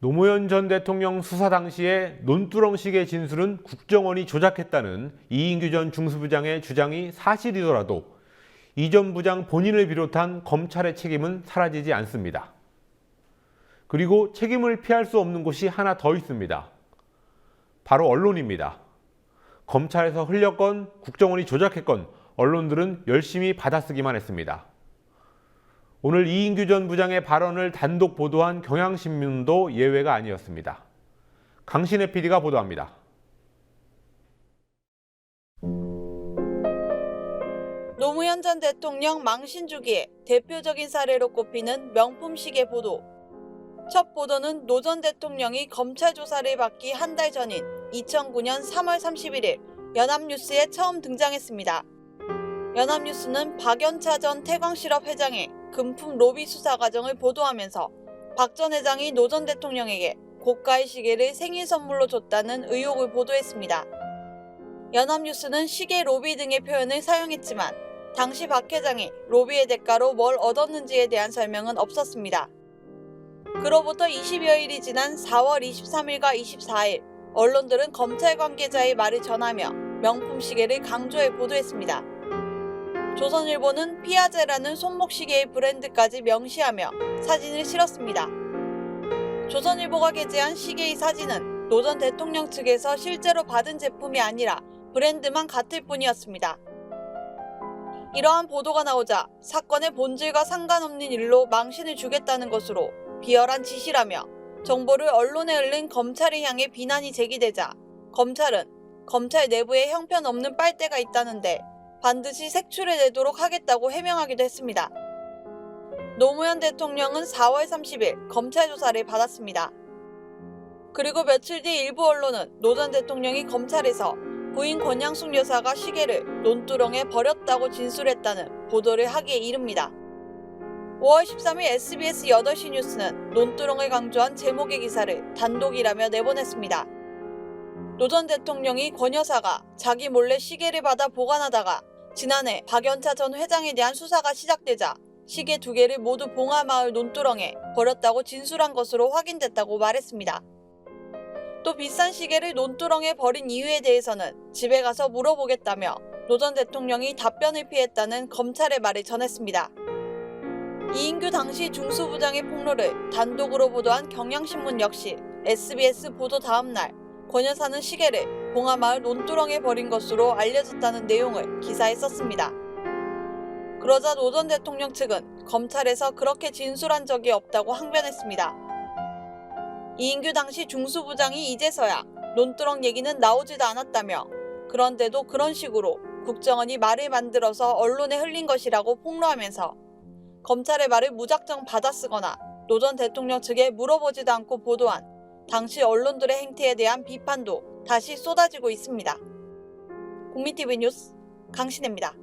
노무현 전 대통령 수사 당시에 논두렁식의 진술은 국정원이 조작했다는 이인규 전 중수부장의 주장이 사실이더라도 이 전 부장 본인을 비롯한 검찰의 책임은 사라지지 않습니다. 그리고 책임을 피할 수 없는 곳이 하나 더 있습니다. 바로 언론입니다. 검찰에서 흘렸건 국정원이 조작했건 언론들은 열심히 받아쓰기만 했습니다. 오늘 이인규 전 부장의 발언을 단독 보도한 경향신문도 예외가 아니었습니다. 강신혜 PD가 보도합니다. 노무현 전 대통령 망신 주기의 대표적인 사례로 꼽히는 명품 시계 보도. 첫 보도는 노 전 대통령이 검찰 조사를 받기 한 달 전인 2009년 3월 31일 연합뉴스에 처음 등장했습니다. 연합뉴스는 박연차 전 태광실업 회장의 금품 로비 수사 과정을 보도하면서 박 전 회장이 노 전 대통령에게 고가의 시계를 생일 선물로 줬다는 의혹을 보도했습니다. 연합뉴스는 시계 로비 등의 표현을 사용했지만 당시 박 회장이 로비의 대가로 뭘 얻었는지에 대한 설명은 없었습니다. 그로부터 20여일이 지난 4월 23일과 24일, 언론들은 검찰 관계자의 말을 전하며 명품 시계를 강조해 보도했습니다. 조선일보는 피아제라는 손목시계의 브랜드까지 명시하며 사진을 실었습니다. 조선일보가 게재한 시계의 사진은 노 전 대통령 측에서 실제로 받은 제품이 아니라 브랜드만 같을 뿐이었습니다. 이러한 보도가 나오자 사건의 본질과 상관없는 일로 망신을 주겠다는 것으로 비열한 짓이라며 정보를 언론에 흘린 검찰을 향해 비난이 제기되자 검찰은 검찰 내부에 형편없는 빨대가 있다는데 반드시 색출을 내도록 하겠다고 해명하기도 했습니다. 노무현 대통령은 4월 30일 검찰 조사를 받았습니다. 그리고 며칠 뒤 일부 언론은 노 전 대통령이 검찰에서 부인 권양숙 여사가 시계를 논두렁에 버렸다고 진술했다는 보도를 하기에 이릅니다. 5월 13일 SBS 8시 뉴스는 논두렁을 강조한 제목의 기사를 단독이라며 내보냈습니다. 노 전 대통령이 권 여사가 자기 몰래 시계를 받아 보관하다가 지난해 박연차 전 회장에 대한 수사가 시작되자 시계 2개를 모두 봉하마을 논두렁에 버렸다고 진술한 것으로 확인됐다고 말했습니다. 또 비싼 시계를 논두렁에 버린 이유에 대해서는 집에 가서 물어보겠다며 노 전 대통령이 답변을 피했다는 검찰의 말을 전했습니다. 이인규 당시 중수부장의 폭로를 단독으로 보도한 경향신문 역시 SBS 보도 다음날 권 여사는 시계를 봉하마을 논두렁에 버린 것으로 알려졌다는 내용을 기사에 썼습니다. 그러자 노 전 대통령 측은 검찰에서 그렇게 진술한 적이 없다고 항변했습니다. 이인규 당시 중수부장이 이제서야 논두렁 얘기는 나오지도 않았다며 그런데도 그런 식으로 국정원이 말을 만들어서 언론에 흘린 것이라고 폭로하면서 검찰의 말을 무작정 받아쓰거나 노 전 대통령 측에 물어보지도 않고 보도한 당시 언론들의 행태에 대한 비판도 다시 쏟아지고 있습니다. 국민TV 뉴스 강신혜입니다.